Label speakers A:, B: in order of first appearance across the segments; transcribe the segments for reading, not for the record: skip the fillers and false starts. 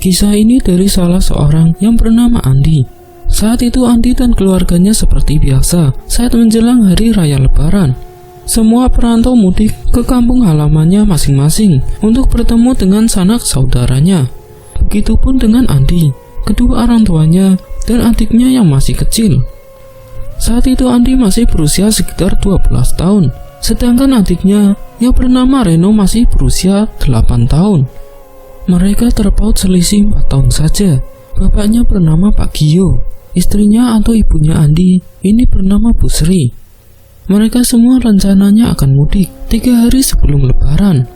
A: Kisah ini dari salah seorang yang bernama Andi. Saat itu Andi dan keluarganya seperti biasa saat menjelang hari raya Lebaran. Semua perantau mudik ke kampung halamannya masing-masing untuk bertemu dengan sanak saudaranya. Begitupun dengan Andi, kedua orang tuanya, dan adiknya yang masih kecil. Saat itu Andi masih berusia sekitar 12 tahun, sedangkan adiknya yang bernama Reno masih berusia 8 tahun. Mereka terpaut selisih 4 tahun saja. Bapaknya bernama Pak Gio, istrinya atau ibunya Andi ini bernama Bu Sri. Mereka semua rencananya akan mudik 3 hari sebelum Lebaran.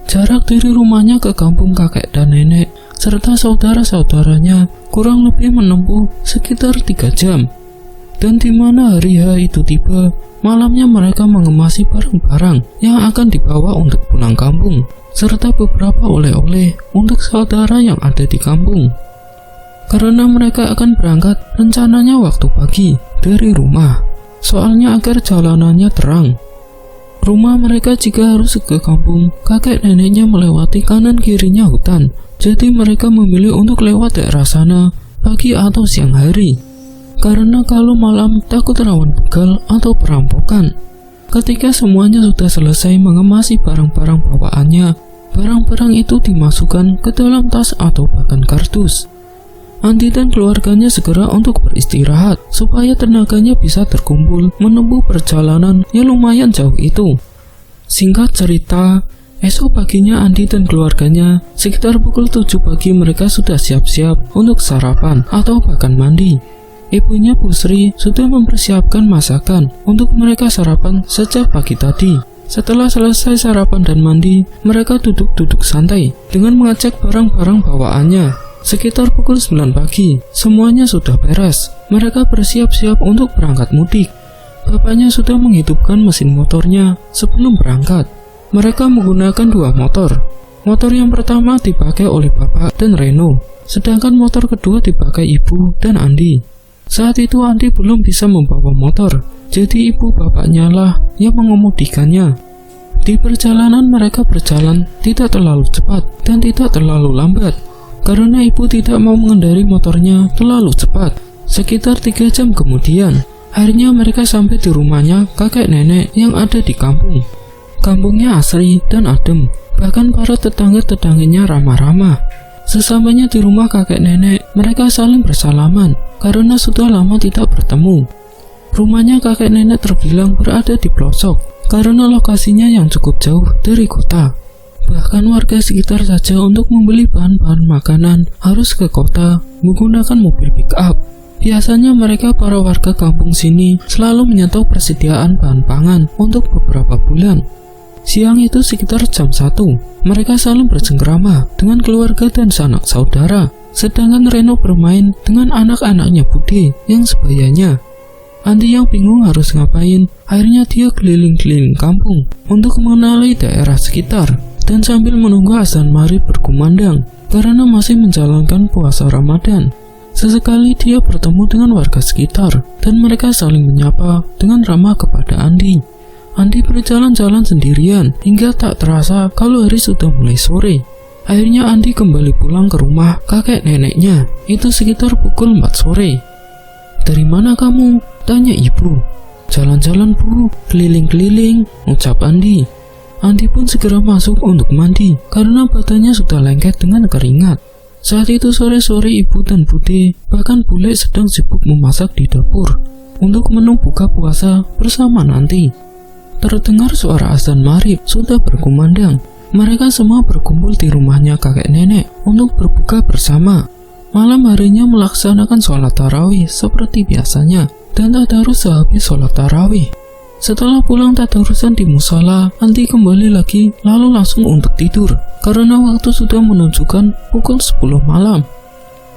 A: Jarak dari rumahnya ke kampung kakek dan nenek serta saudara-saudaranya kurang lebih menempuh sekitar 3 jam. Dan di mana hari H itu tiba, malamnya mereka mengemasi barang-barang yang akan dibawa untuk pulang kampung, serta beberapa oleh-oleh untuk saudara yang ada di kampung. Karena mereka akan berangkat rencananya waktu pagi dari rumah, soalnya agar jalanannya terang. Rumah mereka jika harus ke kampung kakek neneknya melewati kanan kirinya hutan, jadi mereka memilih untuk lewat daerah sana pagi atau siang hari. Karena kalau malam takut rawan begal atau perampokan. Ketika semuanya sudah selesai mengemasi barang-barang bawaannya, barang-barang itu dimasukkan ke dalam tas atau bahkan kardus. Andi dan keluarganya segera untuk beristirahat supaya tenaganya bisa terkumpul menempuh perjalanan yang lumayan jauh itu. Singkat cerita, esok paginya Andi dan keluarganya sekitar pukul 7 pagi mereka sudah siap-siap untuk sarapan atau bahkan mandi. Ibunya Bu Sri sudah mempersiapkan masakan untuk mereka sarapan sejak pagi tadi. Setelah selesai sarapan dan mandi, mereka duduk-duduk santai dengan mengecek barang-barang bawaannya. Sekitar pukul 9 pagi, semuanya sudah beres. Mereka bersiap-siap untuk berangkat mudik. Bapaknya sudah menghidupkan mesin motornya sebelum berangkat. Mereka menggunakan 2 motor. Motor yang pertama dipakai oleh Bapak dan Reno, sedangkan motor kedua dipakai Ibu dan Andi. Saat itu Andi belum bisa membawa motor, jadi ibu bapaknya lah yang mengemudikannya. Di perjalanan mereka berjalan tidak terlalu cepat dan tidak terlalu lambat, karena ibu tidak mau mengendari motornya terlalu cepat. Sekitar 3 jam kemudian, akhirnya mereka sampai di rumahnya kakek nenek yang ada di kampung. Kampungnya asri dan adem, bahkan para tetangga-tetangganya ramah-ramah. Sesampainya di rumah kakek nenek, mereka saling bersalaman karena sudah lama tidak bertemu. Rumahnya kakek nenek terbilang berada di pelosok karena lokasinya yang cukup jauh dari kota. Bahkan warga sekitar saja untuk membeli bahan-bahan makanan harus ke kota menggunakan mobil pick up. Biasanya mereka para warga kampung sini selalu menyetop persediaan bahan pangan untuk beberapa bulan. Siang itu sekitar jam 1, mereka saling bercengkrama dengan keluarga dan sanak saudara, sedangkan Reno bermain dengan anak-anaknya Bude yang sebayanya. Andi yang bingung harus ngapain, akhirnya dia keliling-keliling kampung untuk mengenali daerah sekitar dan sambil menunggu azan maghrib berkumandang karena masih menjalankan puasa Ramadan. Sesekali dia bertemu dengan warga sekitar dan mereka saling menyapa dengan ramah kepada Andi. Andi berjalan-jalan sendirian hingga tak terasa kalau hari sudah mulai sore. Akhirnya Andi kembali pulang ke rumah kakek neneknya. Itu sekitar pukul 4 sore. "Dari mana kamu?" tanya ibu. "Jalan-jalan Bu, keliling-keliling," ucap Andi. Andi pun segera masuk untuk mandi karena badannya sudah lengket dengan keringat. Saat itu sore-sore ibu dan Bude bahkan bule sedang sibuk memasak di dapur untuk menu buka puasa bersama nanti. Terdengar suara azan maghrib sudah berkumandang. Mereka semua berkumpul di rumahnya kakek nenek untuk berbuka bersama. Malam harinya melaksanakan sholat tarawih seperti biasanya dan tadarus sehabis sholat tarawih. Setelah pulang tadarusan di musola, Andi kembali lagi lalu langsung untuk tidur karena waktu sudah menunjukkan pukul 10 malam.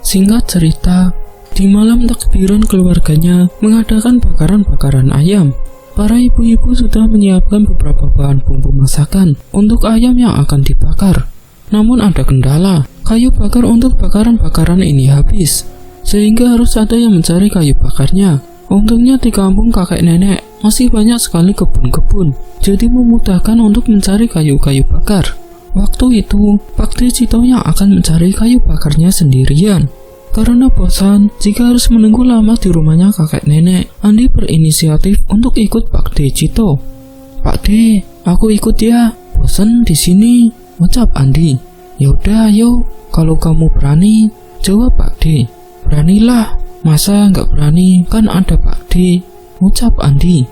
A: Singkat cerita, di malam takbiran keluarganya mengadakan bakaran-bakaran ayam. Para ibu-ibu sudah menyiapkan beberapa bahan bumbu masakan untuk ayam yang akan dibakar. Namun ada kendala, kayu bakar untuk bakaran-bakaran ini habis, sehingga harus ada yang mencari kayu bakarnya. Untungnya di kampung kakek nenek masih banyak sekali kebun-kebun, jadi memudahkan untuk mencari kayu-kayu bakar. Waktu itu, Pak De Cito yang akan mencari kayu bakarnya sendirian. Karena bosan jika harus menunggu lama di rumahnya kakek nenek, Andi berinisiatif untuk ikut Pak De Cito. "Pak De, aku ikut ya. Bosan di sini," ucap Andi. "Yaudah, ayo. Kalau kamu berani," jawab Pak De. "Beranilah. Masa nggak berani, kan ada Pak De," ucap Andi.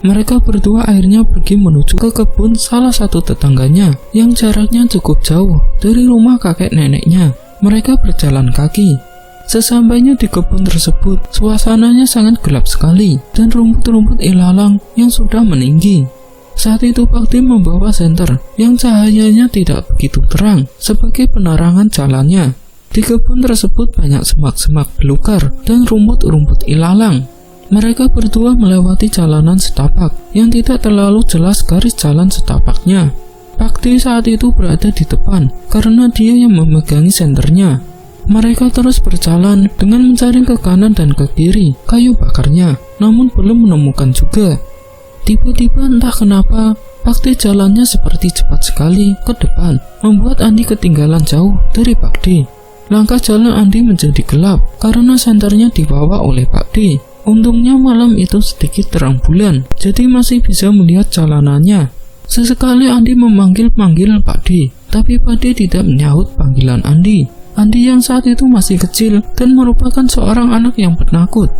A: Mereka berdua akhirnya pergi menuju ke kebun salah satu tetangganya yang jaraknya cukup jauh dari rumah kakek neneknya. Mereka berjalan kaki. Sesampainya di kebun tersebut, suasananya sangat gelap sekali dan rumput-rumput ilalang yang sudah meninggi. Saat itu Pak De membawa senter yang cahayanya tidak begitu terang sebagai penerangan jalannya. Di kebun tersebut banyak semak-semak belukar dan rumput-rumput ilalang. Mereka berdua melewati jalanan setapak yang tidak terlalu jelas garis jalan setapaknya. Pak De saat itu berada di depan karena dia yang memegangi senternya. Mereka terus berjalan dengan mencari ke kanan dan ke kiri kayu bakarnya, namun belum menemukan juga. Tiba-tiba entah kenapa, Pak De jalannya seperti cepat sekali ke depan, membuat Andi ketinggalan jauh dari Pak De. Langkah jalan Andi menjadi gelap karena senternya dibawa oleh Pak De. Untungnya malam itu sedikit terang bulan, jadi masih bisa melihat jalanannya. Sesekali Andi memanggil-panggil Pak De, tapi Pak De tidak menyahut panggilan Andi. Andi yang saat itu masih kecil dan merupakan seorang anak yang penakut.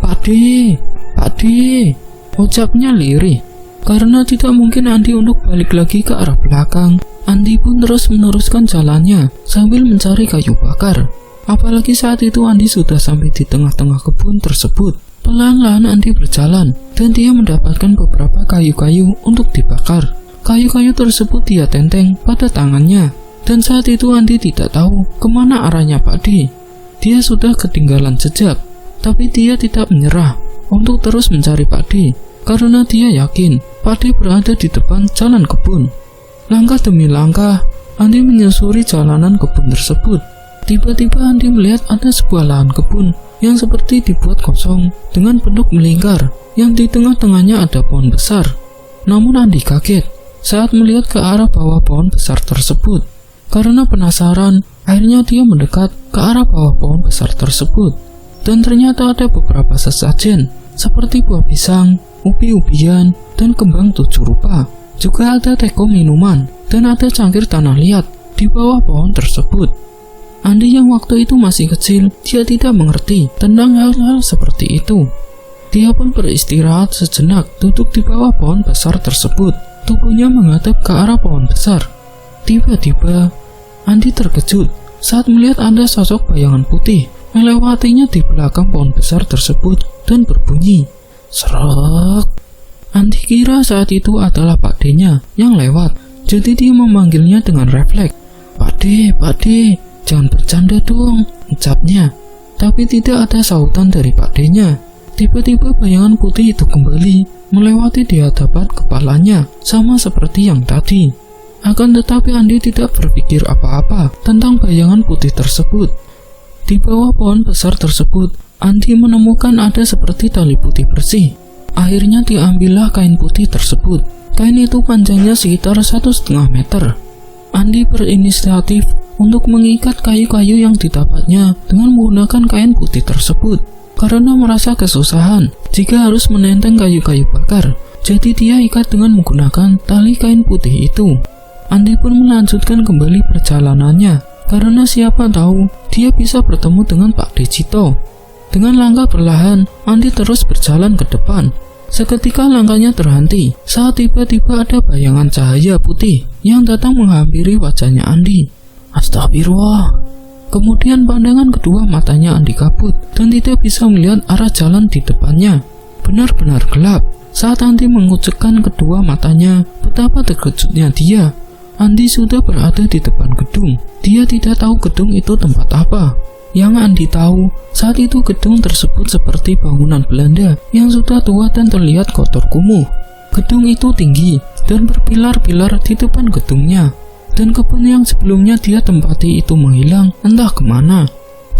A: "Pak De, Pak De," ucapnya lirih. Karena tidak mungkin Andi untuk balik lagi ke arah belakang, Andi pun terus meneruskan jalannya sambil mencari kayu bakar. Apalagi saat itu Andi sudah sampai di tengah-tengah kebun tersebut. Pelan-pelan Andi berjalan dan dia mendapatkan beberapa kayu-kayu untuk dibakar. Kayu-kayu tersebut dia tenteng pada tangannya. Dan saat itu Andi tidak tahu kemana arahnya Pak De. Dia sudah ketinggalan jejak, tapi dia tidak menyerah untuk terus mencari Pak De, karena dia yakin Pak De berada di depan jalan kebun. Langkah demi langkah, Andi menyusuri jalanan kebun tersebut. Tiba-tiba Andi melihat ada sebuah lahan kebun yang seperti dibuat kosong dengan bentuk melingkar, yang di tengah-tengahnya ada pohon besar. Namun Andi kaget saat melihat ke arah bawah pohon besar tersebut. Karena penasaran, akhirnya dia mendekat ke arah bawah pohon besar tersebut. Dan ternyata ada beberapa sesajen, seperti buah pisang, ubi-ubian, dan kembang 7 rupa. Juga ada teko minuman, dan ada cangkir tanah liat di bawah pohon tersebut. Andi yang waktu itu masih kecil, dia tidak mengerti tentang hal-hal seperti itu. Dia pun beristirahat sejenak duduk di bawah pohon besar tersebut. Tubuhnya menghadap ke arah pohon besar. Tiba-tiba, Andi terkejut saat melihat ada sosok bayangan putih melewatinya di belakang pohon besar tersebut dan berbunyi, "Serak." Andi kira saat itu adalah Pak De-nya yang lewat, jadi dia memanggilnya dengan refleks. Pak De, jangan bercanda dong," ucapnya. Tapi tidak ada sautan dari Pak De-nya. Tiba-tiba bayangan putih itu kembali melewati di hadapan kepalanya, sama seperti yang tadi. Akan tetapi Andi tidak berpikir apa-apa tentang bayangan putih tersebut. Di bawah pohon besar tersebut, Andi menemukan ada seperti tali putih bersih. Akhirnya diambillah kain putih tersebut. Kain itu panjangnya sekitar 1,5 meter. Andi berinisiatif untuk mengikat kayu-kayu yang didapatnya dengan menggunakan kain putih tersebut. Karena merasa kesusahan jika harus menenteng kayu-kayu bakar, jadi dia ikat dengan menggunakan tali kain putih itu. Andi pun melanjutkan kembali perjalanannya, karena siapa tahu dia bisa bertemu dengan Pak De Cito. Dengan langkah perlahan, Andi terus berjalan ke depan. Seketika langkahnya terhenti saat tiba-tiba ada bayangan cahaya putih yang datang menghampiri wajahnya Andi. Astagfirullah. Kemudian pandangan kedua matanya Andi kabut dan tidak bisa melihat arah jalan di depannya. Benar-benar gelap. Saat Andi mengucekkan kedua matanya, betapa terkejutnya dia. Andi sudah berada di depan gedung. Dia tidak tahu gedung itu tempat apa. Yang Andi tahu, saat itu gedung tersebut seperti bangunan Belanda yang sudah tua dan terlihat kotor kumuh. Gedung itu tinggi dan berpilar-pilar di depan gedungnya. Dan kebun yang sebelumnya dia tempati itu menghilang entah kemana.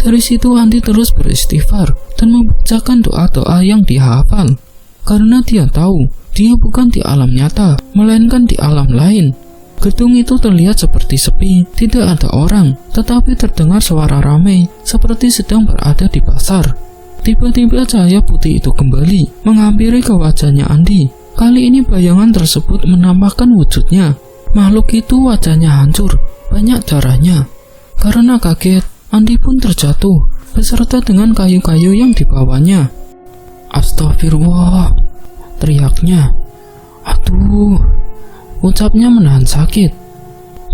A: Dari situ Andi terus beristighfar dan membacakan doa-doa yang dia hafal. Karena dia tahu, dia bukan di alam nyata, melainkan di alam lain. Gedung itu terlihat seperti sepi, tidak ada orang, tetapi terdengar suara ramai, seperti sedang berada di pasar. Tiba-tiba cahaya putih itu kembali, menghampiri ke wajahnya Andi. Kali ini bayangan tersebut menampakkan wujudnya. Makhluk itu wajahnya hancur, banyak darahnya. Karena kaget, Andi pun terjatuh, beserta dengan kayu-kayu yang dibawanya. Astagfirullah, teriaknya. Aduh, ucapnya menahan sakit.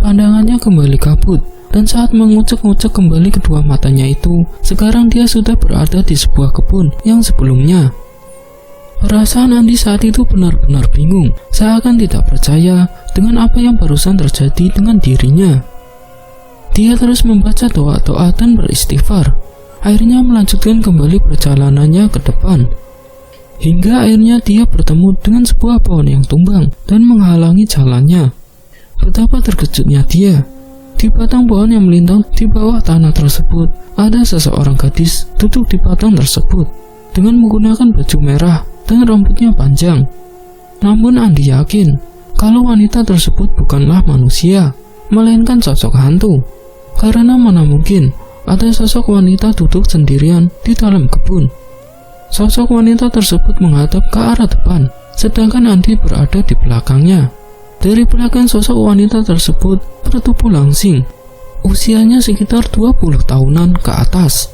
A: Pandangannya kembali kabut, dan saat mengucek-ngucek kembali kedua matanya itu, sekarang dia sudah berada di sebuah kebun yang sebelumnya. Perasaan Andi saat itu benar-benar bingung, seakan tidak percaya dengan apa yang barusan terjadi dengan dirinya. Dia terus membaca doa-doa dan beristighfar, akhirnya melanjutkan kembali perjalanannya ke depan. Hingga akhirnya dia bertemu dengan sebuah pohon yang tumbang dan menghalangi jalannya. Betapa terkejutnya dia. Di batang pohon yang melintang di bawah tanah tersebut, ada seseorang gadis duduk di batang tersebut dengan menggunakan baju merah dan rambutnya panjang. Namun Andi yakin kalau wanita tersebut bukanlah manusia, melainkan sosok hantu. Karena mana mungkin ada sosok wanita duduk sendirian di dalam kebun. Sosok wanita tersebut menghadap ke arah depan, sedangkan Andi berada di belakangnya. Dari belakang sosok wanita tersebut bertubuh langsing, usianya sekitar 20 tahunan ke atas.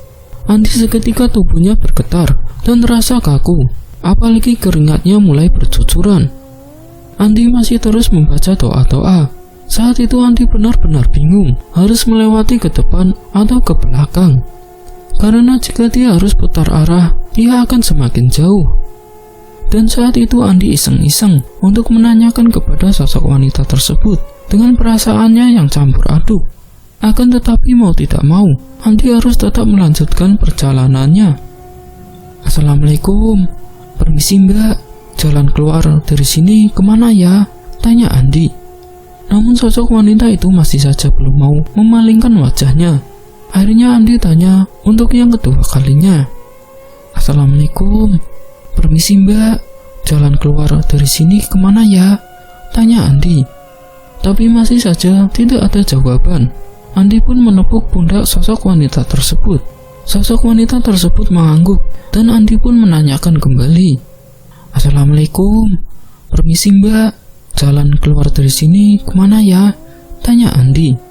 A: Andi seketika tubuhnya bergetar dan terasa kaku, apalagi keringatnya mulai bercucuran. Andi masih terus membaca doa-doa. Saat itu Andi benar-benar bingung harus melewati ke depan atau ke belakang. Karena jika dia harus putar arah, dia akan semakin jauh. Dan saat itu Andi iseng-iseng untuk menanyakan kepada sosok wanita tersebut dengan perasaannya yang campur aduk. Akan tetapi mau tidak mau, Andi harus tetap melanjutkan perjalanannya. Assalamualaikum, permisi mbak, jalan keluar dari sini kemana ya? Tanya Andi. Namun sosok wanita itu masih saja belum mau memalingkan wajahnya. Akhirnya Andi tanya untuk yang kedua kalinya. Assalamualaikum, permisi mbak, jalan keluar dari sini kemana ya? Tanya Andi. Tapi masih saja tidak ada jawaban. Andi pun menepuk pundak sosok wanita tersebut. Sosok wanita tersebut mengangguk dan Andi pun menanyakan kembali. Assalamualaikum, permisi mbak, jalan keluar dari sini kemana ya? Tanya Andi.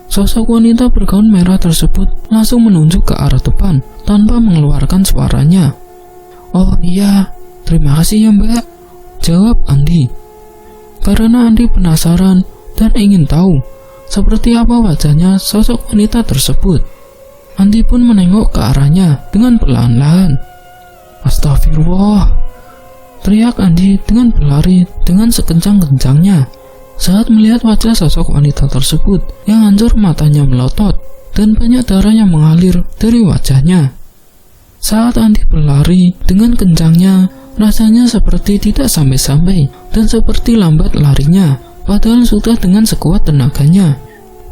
A: Sosok wanita bergaun merah tersebut langsung menunjuk ke arah depan tanpa mengeluarkan suaranya. Oh iya, terima kasih ya mbak, jawab Andi. Karena Andi penasaran dan ingin tahu seperti apa wajahnya sosok wanita tersebut, Andi pun menengok ke arahnya dengan perlahan-lahan. Astagfirullah, teriak Andi dengan berlari dengan sekencang-kencangnya saat melihat wajah sosok wanita tersebut yang hancur, matanya melotot dan banyak darah yang mengalir dari wajahnya. Saat Andi berlari dengan kencangnya, rasanya seperti tidak sampai-sampai dan seperti lambat larinya, padahal sudah dengan sekuat tenaganya.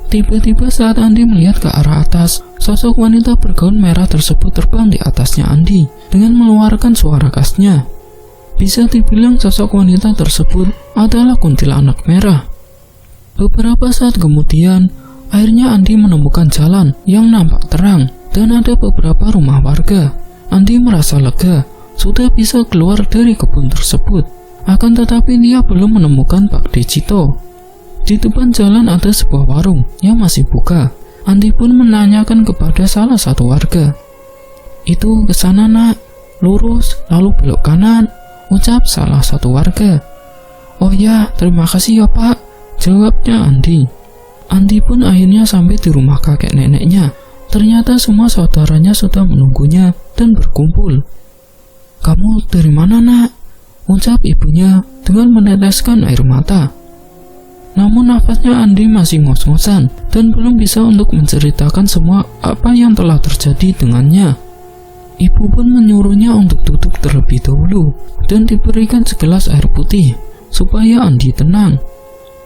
A: Tiba-tiba saat Andi melihat ke arah atas, sosok wanita bergaun merah tersebut terbang di atasnya Andi dengan mengeluarkan suara khasnya. Bisa dibilang sosok wanita tersebut adalah kuntilanak merah. Beberapa saat kemudian, akhirnya Andi menemukan jalan yang nampak terang dan ada beberapa rumah warga. Andi merasa lega, sudah bisa keluar dari kebun tersebut. Akan tetapi dia belum menemukan Pak Dejito. Di depan jalan ada sebuah warung yang masih buka. Andi pun menanyakan kepada salah satu warga. Itu ke sana nak, lurus lalu belok kanan, ucap salah satu warga. Oh ya, terima kasih ya pak, jawabnya Andi. Andi pun akhirnya sampai di rumah kakek neneknya. Ternyata semua saudaranya sudah menunggunya dan berkumpul. Kamu dari mana nak? Ucap ibunya dengan meneteskan air mata. Namun nafasnya Andi masih ngos-ngosan dan belum bisa untuk menceritakan semua apa yang telah terjadi dengannya. Ibu pun menyuruhnya untuk duduk terlebih dahulu dan diberikan segelas air putih supaya Andi tenang.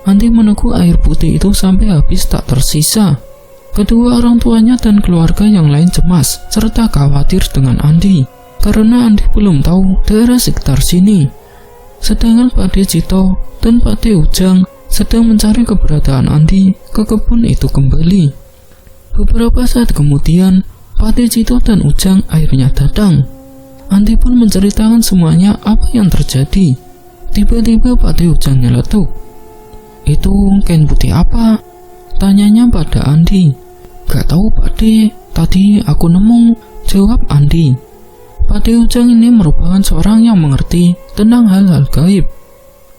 A: Andi meneguk air putih itu sampai habis tak tersisa. Kedua orang tuanya dan keluarga yang lain cemas serta khawatir dengan Andi karena Andi belum tahu daerah sekitar sini. Sedangkan Pak Dejito dan Pak De Ujang sedang mencari keberadaan Andi ke kebun itu kembali. Beberapa saat kemudian, Patih Cito dan Ujang akhirnya datang. Andi pun menceritakan semuanya apa yang terjadi. Tiba-tiba Patih Ujang nyeletuk. "Itu kain putih apa?" tanyanya pada Andi. "Gak tahu Pakde, tadi aku nemu," jawab Andi. Patih Ujang ini merupakan seorang yang mengerti tentang hal-hal gaib.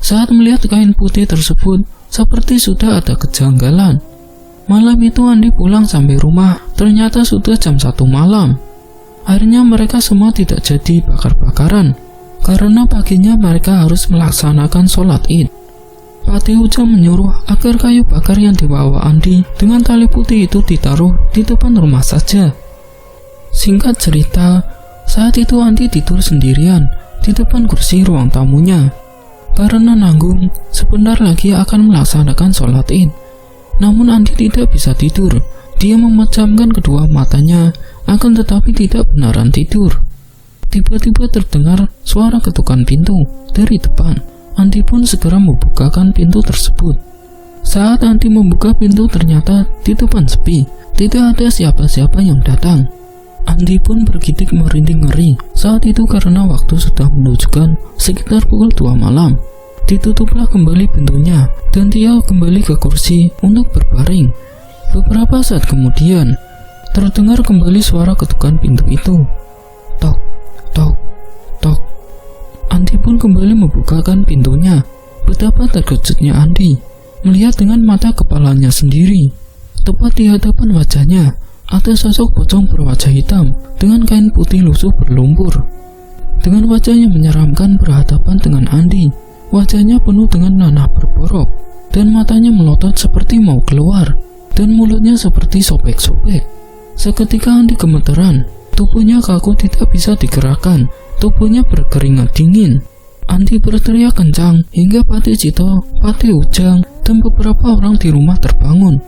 A: Saat melihat kain putih tersebut, seperti sudah ada kejanggalan. Malam itu Andi pulang sampai rumah, ternyata sudah jam 1 malam. Akhirnya mereka semua tidak jadi bakar-bakaran, karena paginya mereka harus melaksanakan sholat Id. Patih Ujang menyuruh agar kayu bakar yang dibawa Andi dengan tali putih itu ditaruh di depan rumah saja. Singkat cerita, saat itu Andi tidur sendirian di depan kursi ruang tamunya. Karena nanggung, sebentar lagi akan melaksanakan sholat Id. Namun Andi tidak bisa tidur. Dia memejamkan kedua matanya, akan tetapi tidak beneran tidur. Tiba-tiba terdengar suara ketukan pintu dari depan. Andi pun segera membukakan pintu tersebut. Saat Andi membuka pintu, ternyata di depan sepi, tidak ada siapa-siapa yang datang. Andi pun bergidik merinding ngeri saat itu karena waktu sudah menunjukkan sekitar pukul 2 malam. Ditutuplah kembali pintunya dan dia kembali ke kursi untuk berbaring. Beberapa saat kemudian, terdengar kembali suara ketukan pintu itu. Tok, tok, tok. Andi pun kembali membukakan pintunya. Betapa terkejutnya Andi melihat dengan mata kepalanya sendiri. Tepat di hadapan wajahnya ada sosok pocong berwajah hitam dengan kain putih lusuh berlumpur. Dengan wajah yang menyeramkan berhadapan dengan Andi, wajahnya penuh dengan nanah berborok dan matanya melotot seperti mau keluar dan mulutnya seperti sobek-sobek. Seketika Andi gemeteran, tubuhnya kaku tidak bisa digerakkan, tubuhnya berkeringat dingin. Andi berteriak kencang hingga Patih Cito, Patih Ujang, dan beberapa orang di rumah terbangun.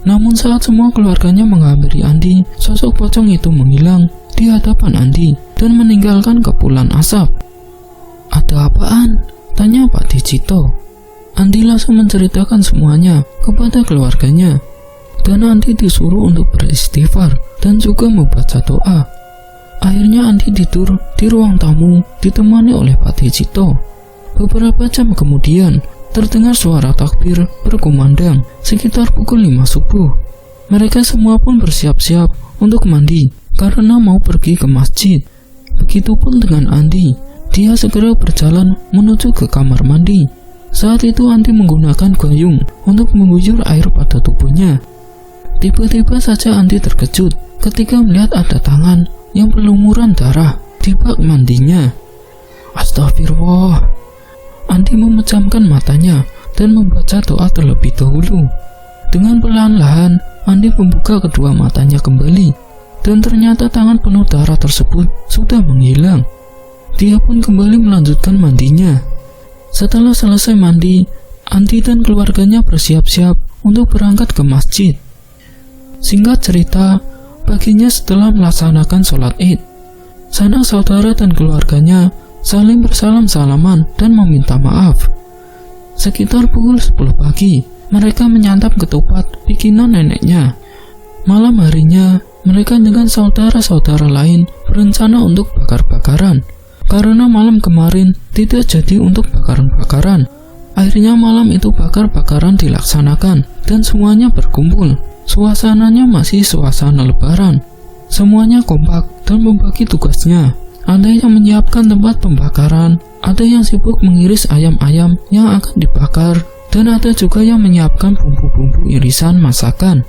A: Namun saat semua keluarganya menghampiri Andi, sosok pocong itu menghilang di hadapan Andi dan meninggalkan kepulan asap. "Ada apaan?" tanya Patih Cito. Andi langsung menceritakan semuanya kepada keluarganya. Dan Andi disuruh untuk beristighfar dan juga membaca doa. Akhirnya Andi tidur di ruang tamu ditemani oleh Patih Cito. Beberapa jam kemudian terdengar suara takbir berkumandang sekitar pukul 5 subuh. Mereka semua pun bersiap-siap untuk mandi karena mau pergi ke masjid. Begitupun dengan Andi, dia segera berjalan menuju ke kamar mandi. Saat itu Andi menggunakan gayung untuk mengguyur air pada tubuhnya. Tiba-tiba saja Andi terkejut ketika melihat ada tangan yang berlumuran darah di bak mandinya. Astagfirullah. Andi memejamkan matanya dan membaca doa terlebih dahulu. Dengan perlahan-lahan Andi membuka kedua matanya kembali dan ternyata tangan penuh darah tersebut sudah menghilang. Dia pun kembali melanjutkan mandinya. Setelah selesai mandi, Andi dan keluarganya bersiap-siap untuk berangkat ke masjid. Singkat cerita, paginya setelah melaksanakan sholat Id, sanak saudara dan keluarganya saling bersalam-salaman dan meminta maaf. Sekitar pukul 10 pagi, mereka menyantap ketupat bikinan neneknya. Malam harinya, mereka dengan saudara-saudara lain berencana untuk bakar-bakaran. Karena malam kemarin tidak jadi untuk bakaran-bakaran, akhirnya malam itu bakar-bakaran dilaksanakan dan semuanya berkumpul. Suasananya masih suasana lebaran. Semuanya kompak dan membagi tugasnya. Ada yang menyiapkan tempat pembakaran, ada yang sibuk mengiris ayam-ayam yang akan dibakar, dan ada juga yang menyiapkan bumbu-bumbu irisan masakan.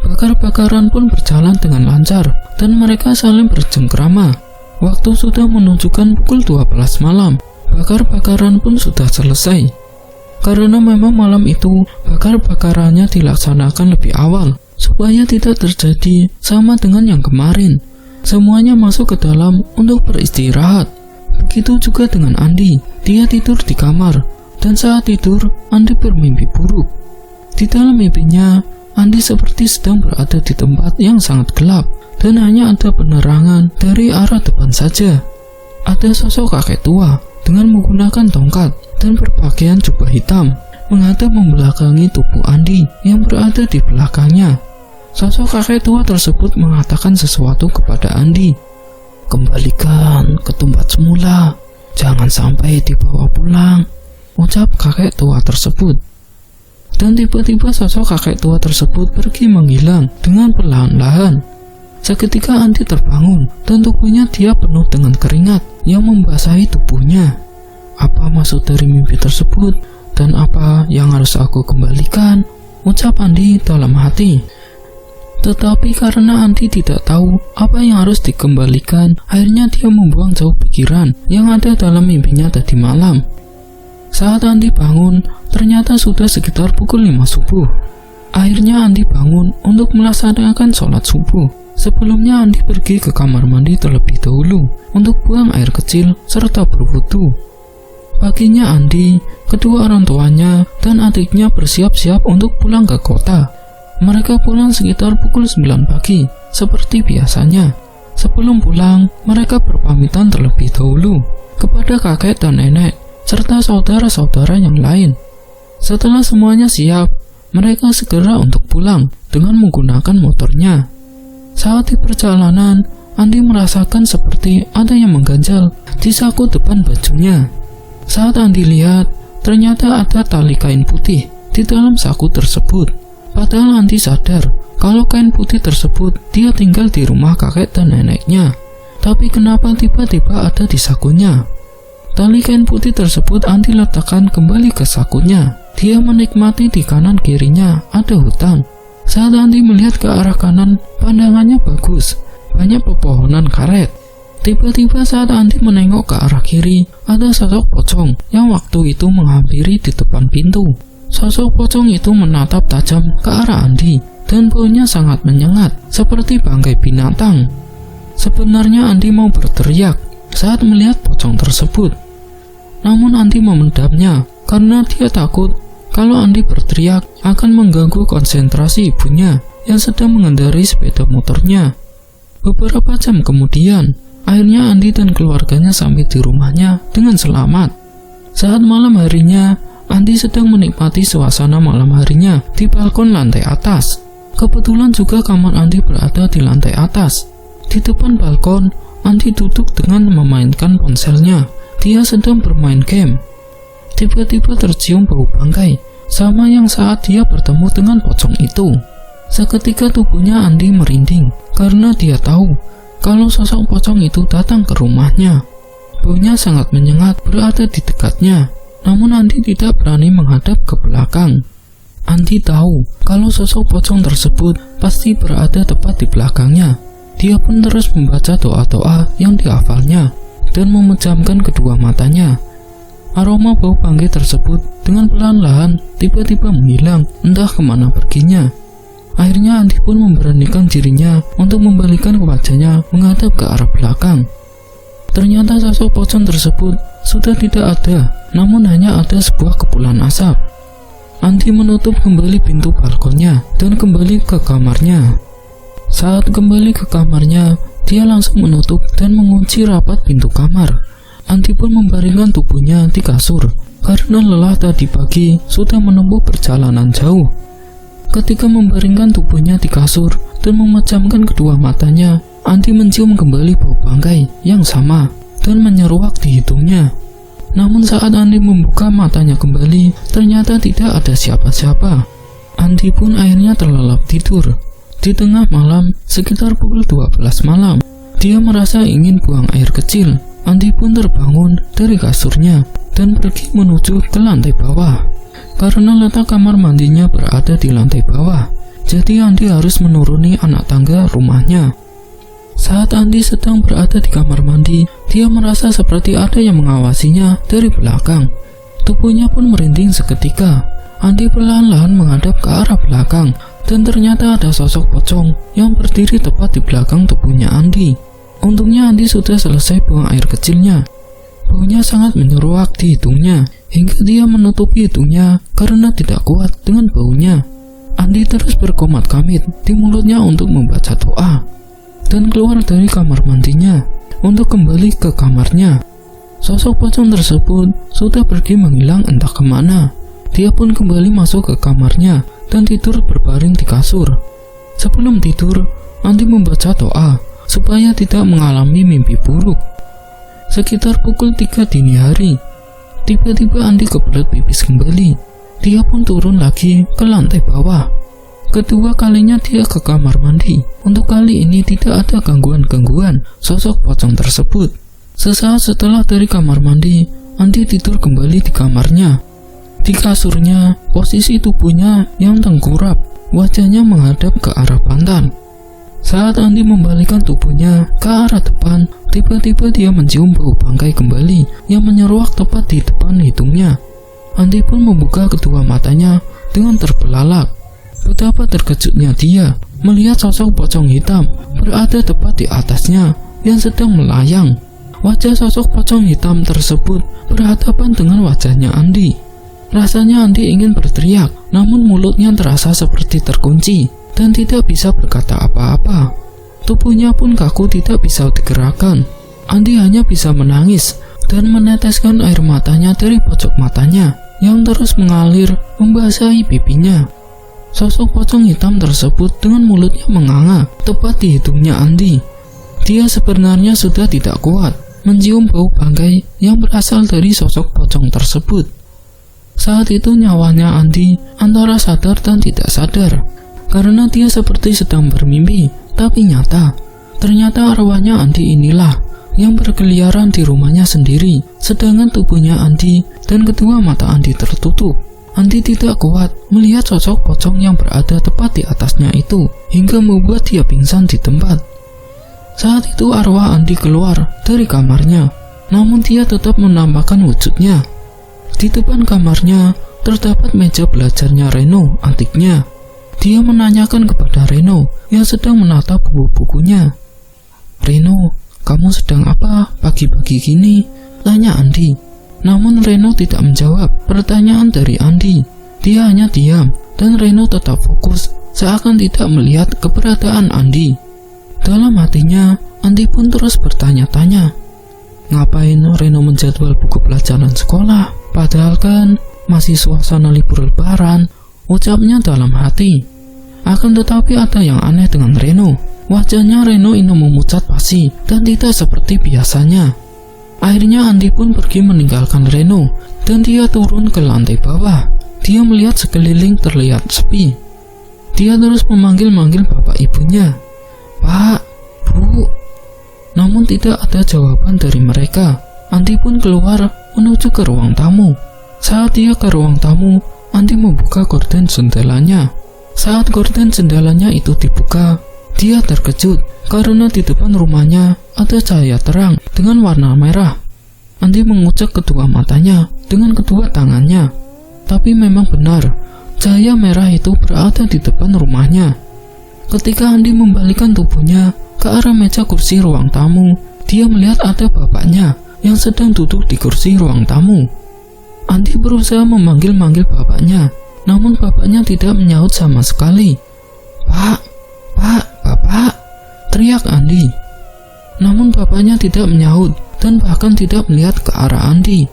A: Bakar-bakaran pun berjalan dengan lancar dan mereka saling bercengkrama. Waktu sudah menunjukkan pukul 12 malam. Bakar-bakaran pun sudah selesai. Karena memang malam itu bakar-bakarannya dilaksanakan lebih awal supaya tidak terjadi sama dengan yang kemarin. Semuanya masuk ke dalam untuk beristirahat. Begitu juga dengan Andi. Dia tidur di kamar dan saat tidur Andi bermimpi buruk. Di dalam mimpinya Andi seperti sedang berada di tempat yang sangat gelap dan hanya ada penerangan dari arah depan saja. Ada sosok kakek tua dengan menggunakan tongkat dan berpakaian jubah hitam. menghadap membelakangi tubuh Andi yang berada di belakangnya. Sosok kakek tua tersebut mengatakan sesuatu kepada Andi. "Kembalikan ke tempat semula, jangan sampai dibawa pulang," ucap kakek tua tersebut. Dan tiba-tiba sosok kakek tua tersebut pergi menghilang dengan perlahan-lahan. Seketika Andi terbangun dan tubuhnya dia penuh dengan keringat yang membasahi tubuhnya. Apa maksud dari mimpi tersebut dan apa yang harus aku kembalikan? Ucap Andi dalam hati. Tetapi karena Andi tidak tahu apa yang harus dikembalikan, akhirnya dia membuang jauh pikiran yang ada dalam mimpinya tadi malam. Saat Andi bangun, ternyata sudah sekitar pukul 5 subuh. Akhirnya Andi bangun untuk melaksanakan sholat subuh. Sebelumnya Andi pergi ke kamar mandi terlebih dahulu untuk buang air kecil serta berwudu. Paginya Andi, kedua orang tuanya, dan adiknya bersiap-siap untuk pulang ke kota. Mereka pulang sekitar pukul 9 pagi, seperti biasanya. Sebelum pulang, mereka berpamitan terlebih dahulu kepada kakek dan nenek, serta saudara-saudara yang lain. Setelah semuanya siap, mereka segera untuk pulang dengan menggunakan motornya. Saat di perjalanan, Andi merasakan seperti ada yang mengganjal di saku depan bajunya. Saat Andi lihat, ternyata ada tali kain putih di dalam saku tersebut. Padahal Andi sadar kalau kain putih tersebut dia tinggal di rumah kakek dan neneknya. Tapi kenapa tiba-tiba ada di sakunya? Tali kain putih tersebut Andi letakkan kembali ke sakunya. Dia menikmati di kanan kirinya ada hutan. Saat Andi melihat ke arah kanan, pandangannya bagus, banyak pepohonan karet. Tiba-tiba saat Andi menengok ke arah kiri, ada sosok pocong yang waktu itu menghampiri di depan pintu. Sosok pocong itu menatap tajam ke arah Andi, dan baunya sangat menyengat, seperti bangkai binatang. Sebenarnya Andi mau berteriak saat melihat pocong tersebut. Namun Andi memendamnya, karena dia takut kalau Andi berteriak akan mengganggu konsentrasi ibunya yang sedang mengendarai sepeda motornya. Beberapa jam kemudian, akhirnya Andi dan keluarganya sampai di rumahnya dengan selamat. Saat malam harinya, Andi sedang menikmati suasana malam harinya di balkon lantai atas. Kebetulan juga kamar Andi berada di lantai atas. Di depan balkon, Andi duduk dengan memainkan ponselnya. Dia sedang bermain game. Tiba-tiba tercium bau bangkai, sama yang saat dia bertemu dengan pocong itu. Seketika tubuhnya Andi merinding, karena dia tahu kalau sosok pocong itu datang ke rumahnya. Baunya sangat menyengat berada di dekatnya, namun Andi tidak berani menghadap ke belakang. Andi tahu kalau sosok pocong tersebut pasti berada tepat di belakangnya. Dia pun terus membaca doa-doa yang dihafalnya, dan memejamkan kedua matanya. Aroma bau bangkai tersebut dengan perlahan-lahan tiba-tiba menghilang, entah kemana perginya. Akhirnya Andi pun memberanikan dirinya untuk membalikan wajahnya menghadap ke arah belakang. Ternyata sosok pocong tersebut sudah tidak ada, namun hanya ada sebuah kepulan asap. Andi menutup kembali pintu balkonnya dan kembali ke kamarnya. Saat kembali ke kamarnya, dia langsung menutup dan mengunci rapat pintu kamar. Andi pun membaringkan tubuhnya di kasur karena lelah tadi pagi sudah menempuh perjalanan jauh. Ketika membaringkan tubuhnya di kasur dan memejamkan kedua matanya, Andi mencium kembali bau bangkai yang sama dan menyeruak di hidungnya. Namun saat Andi membuka matanya kembali, ternyata tidak ada siapa-siapa. Andi pun akhirnya terlelap tidur. Di tengah malam, sekitar pukul 12 malam, dia merasa ingin buang air kecil. Andi pun terbangun dari kasurnya dan pergi menuju ke lantai bawah. Karena letak kamar mandinya berada di lantai bawah, jadi Andi harus menuruni anak tangga rumahnya. Saat Andi sedang berada di kamar mandi, dia merasa seperti ada yang mengawasinya dari belakang. Tubuhnya pun merinding seketika. Andi perlahan-lahan menghadap ke arah belakang, dan ternyata ada sosok pocong yang berdiri tepat di belakang tubuhnya Andi. Untungnya Andi sudah selesai buang air kecilnya. Baunya sangat menyeruak di hidungnya, hingga dia menutupi hidungnya karena tidak kuat dengan baunya. Andi terus berkomat-kamit di mulutnya untuk membaca doa, dan keluar dari kamar mandinya untuk kembali ke kamarnya. Sosok pocong tersebut sudah pergi menghilang entah kemana. dia pun kembali masuk ke kamarnya dan tidur berbaring di kasur. Sebelum tidur, Andi membaca doa supaya tidak mengalami mimpi buruk. Sekitar pukul 3 dini hari, tiba-tiba Andi kebelet pipis kembali. Dia pun turun lagi ke lantai bawah. Kedua kalinya dia ke kamar mandi. Untuk kali ini tidak ada gangguan-gangguan sosok pocong tersebut. Sesaat setelah dari kamar mandi, Andi tidur kembali di kamarnya. Di kasurnya, posisi tubuhnya yang tengkurap, wajahnya menghadap ke arah pantat. Saat Andi membalikkan tubuhnya ke arah depan, tiba-tiba dia mencium bau bangkai kembali yang menyeruak tepat di depan hidungnya. Andi pun membuka kedua matanya dengan terbelalak. Betapa terkejutnya dia melihat sosok pocong hitam berada tepat di atasnya yang sedang melayang. Wajah sosok pocong hitam tersebut berhadapan dengan wajahnya Andi. Rasanya Andi ingin berteriak, namun mulutnya terasa seperti terkunci dan tidak bisa berkata apa-apa. Tubuhnya pun kaku, tidak bisa digerakkan. Andi hanya bisa menangis dan meneteskan air matanya dari pojok matanya yang terus mengalir membasahi pipinya. Sosok pocong hitam tersebut dengan mulutnya menganga tepat di hidungnya Andi. Dia sebenarnya sudah tidak kuat mencium bau bangkai yang berasal dari sosok pocong tersebut. Saat itu nyawanya Andi antara sadar dan tidak sadar, karena dia seperti sedang bermimpi, tapi nyata. Ternyata arwahnya Andi inilah yang berkeliaran di rumahnya sendiri, sedangkan tubuhnya Andi dan kedua mata Andi tertutup. Andi tidak kuat melihat sosok pocong yang berada tepat di atasnya itu, hingga membuat dia pingsan di tempat. Saat itu arwah Andi keluar dari kamarnya, namun dia tetap menampakkan wujudnya. Di depan kamarnya terdapat meja belajarnya Reno, adiknya. Dia menanyakan kepada Reno yang sedang menatap buku-bukunya. "Reno, kamu sedang apa pagi-pagi gini?" tanya Andi. Namun Reno tidak menjawab pertanyaan dari Andi. Dia hanya diam dan Reno tetap fokus seakan tidak melihat keberadaan Andi. Dalam hatinya, Andi pun terus bertanya-tanya, ngapain Reno menjadwal buku pelajaran sekolah? Padahal kan masih suasana libur lebaran, ucapnya dalam hati. Akan tetapi ada yang aneh dengan Reno. Wajahnya Reno ini memucat pasi dan tidak seperti biasanya. Akhirnya Andi pun pergi meninggalkan Reno dan dia turun ke lantai bawah. Dia melihat sekeliling terlihat sepi. Dia terus memanggil-manggil bapak ibunya, "Pak, Bu." Namun tidak ada jawaban dari mereka. Andi pun keluar menuju ke ruang tamu. Saat dia ke ruang tamu, Andi membuka gorden jendelanya. Saat gorden jendelanya itu dibuka, dia terkejut karena di depan rumahnya ada cahaya terang dengan warna merah. Andi mengucek kedua matanya dengan kedua tangannya. Tapi memang benar, cahaya merah itu berada di depan rumahnya. Ketika Andi membalikkan tubuhnya ke arah meja kursi ruang tamu, dia melihat ada bapaknya yang sedang duduk di kursi ruang tamu. Andi berusaha memanggil-manggil bapaknya, namun bapaknya tidak menyaut sama sekali. Pak, Bapak!" teriak Andi. Namun bapaknya tidak menyaut dan bahkan tidak melihat ke arah Andi.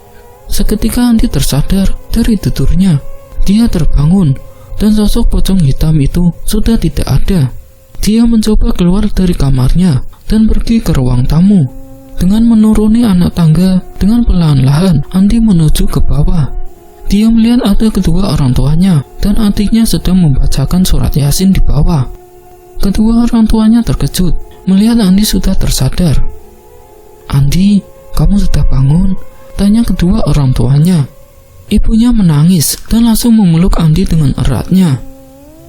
A: Seketika Andi tersadar dari tidurnya. Dia terbangun dan sosok pocong hitam itu sudah tidak ada. Dia mencoba keluar dari kamarnya dan pergi ke ruang tamu. Dengan menuruni anak tangga dengan perlahan-lahan, Andi menuju ke bawah. Dia melihat ada kedua orang tuanya dan adiknya sedang membacakan surat Yasin di bawah. Kedua orang tuanya terkejut melihat Andi sudah tersadar. "Andi, kamu sudah bangun?" tanya kedua orang tuanya. Ibunya menangis dan langsung memeluk Andi dengan eratnya.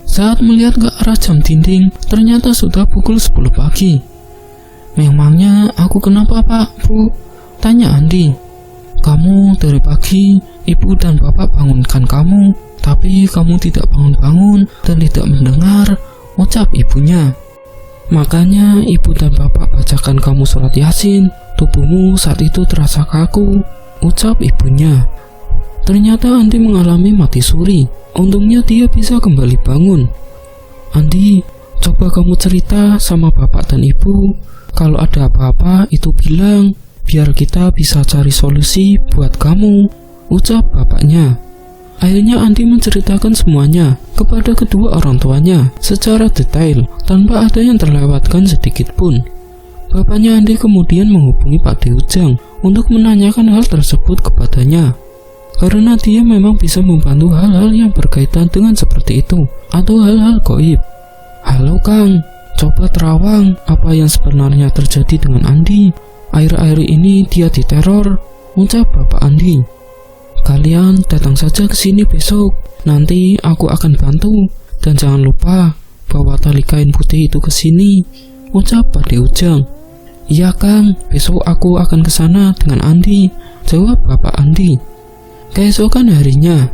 A: Saat melihat ke arah jam dinding, ternyata sudah pukul 10 pagi. "Memangnya aku kenapa, Pak, Bu?" tanya Andi. "Kamu dari pagi, ibu dan bapak bangunkan kamu, tapi kamu tidak bangun-bangun dan tidak mendengar," ucap ibunya. "Makanya ibu dan bapak bacakan kamu surat Yasin, tubuhmu saat itu terasa kaku," ucap ibunya. Ternyata Andi mengalami mati suri. Untungnya dia bisa kembali bangun. "Andi, coba kamu cerita sama bapak dan ibu. Kalau ada apa-apa itu bilang, biar kita bisa cari solusi buat kamu," ucap bapaknya. Akhirnya Andi menceritakan semuanya kepada kedua orang tuanya secara detail tanpa ada yang terlewatkan sedikit pun. Bapaknya Andi kemudian menghubungi Pak De Ujang untuk menanyakan hal tersebut kepadanya, karena dia memang bisa membantu hal-hal yang berkaitan dengan seperti itu atau hal-hal gaib. Halo Kang, coba terawang apa yang sebenarnya terjadi dengan Andi. Akhir-akhir ini dia diteror, ucap Bapak Andi. Kalian datang saja ke sini besok, nanti aku akan bantu, dan jangan lupa bawa tali kain putih itu ke sini, ucap Pak De Ujang. Iya Kang, besok aku akan ke sana dengan Andi, jawab Bapak Andi. Keesokan harinya,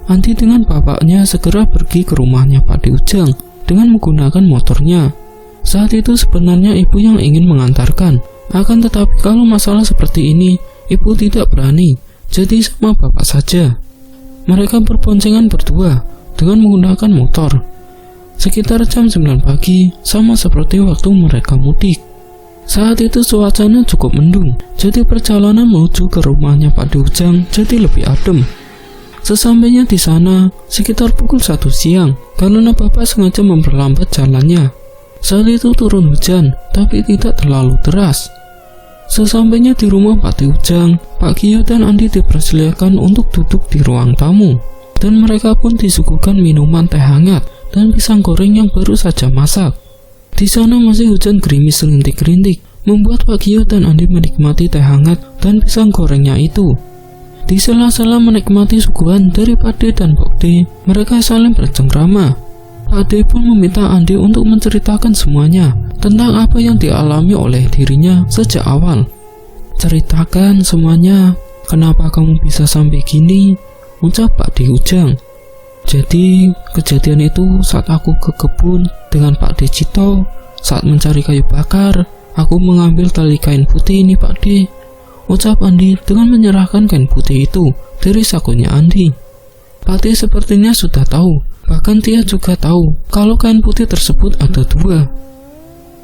A: Andi dengan bapaknya segera pergi ke rumahnya Pak De Ujang dengan menggunakan motornya. Saat itu sebenarnya ibu yang ingin mengantarkan, akan tetapi kalau masalah seperti ini, ibu tidak berani, jadi sama bapak saja. Mereka berboncengan berdua dengan menggunakan motor. Sekitar jam 9 pagi, sama seperti waktu mereka mudik. Saat itu suasana cukup mendung, jadi perjalanan menuju ke rumahnya Pak De Ujang jadi lebih adem. Sesampainya di sana, sekitar pukul 1 siang, karena bapak sengaja memperlambat jalannya. Saat itu turun hujan, tapi tidak terlalu deras. Sesampainya di rumah Pak De Ujang, Pak Gio dan Andi dipersilakan untuk duduk di ruang tamu, dan mereka pun disuguhkan minuman teh hangat dan pisang goreng yang baru saja masak. Di sana masih hujan gerimis rintik-rintik, membuat Pak Gio dan Andi menikmati teh hangat dan pisang gorengnya itu. Di sela-sela menikmati suguhan dari Pak De dan Pak De, mereka saling bercengkrama. Pak De pun meminta Andi untuk menceritakan semuanya tentang apa yang dialami oleh dirinya sejak awal. Ceritakan semuanya, kenapa kamu bisa sampai gini, ucap Pak De Ujang. Jadi, kejadian itu saat aku ke kebun dengan Pak De Cito, saat mencari kayu bakar, aku mengambil tali kain putih ini Pak De, ucap Andi dengan menyerahkan kain putih itu dari sakunya Andi. Pak De sepertinya sudah tahu, bahkan dia juga tahu kalau kain putih tersebut ada 2.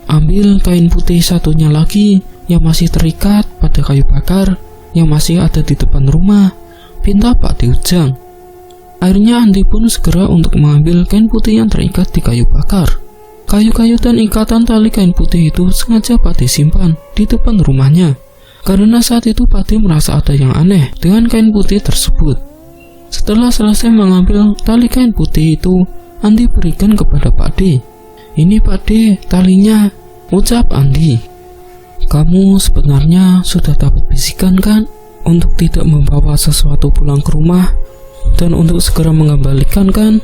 A: Ambil kain putih satunya lagi yang masih terikat pada kayu bakar yang masih ada di depan rumah, pinta Pak De Ujang. Akhirnya Andi pun segera untuk mengambil kain putih yang terikat di kayu bakar. Kayu-kayu dan ikatan tali kain putih itu sengaja Pak De simpan di depan rumahnya, karena saat itu Pak De merasa ada yang aneh dengan kain putih tersebut. Setelah selesai mengambil tali kain putih itu, Andi berikan kepada Pak De. Ini Pak De, talinya, ucap Andi. Kamu sebenarnya sudah dapat bisikan kan untuk tidak membawa sesuatu pulang ke rumah dan untuk segera mengembalikan kan,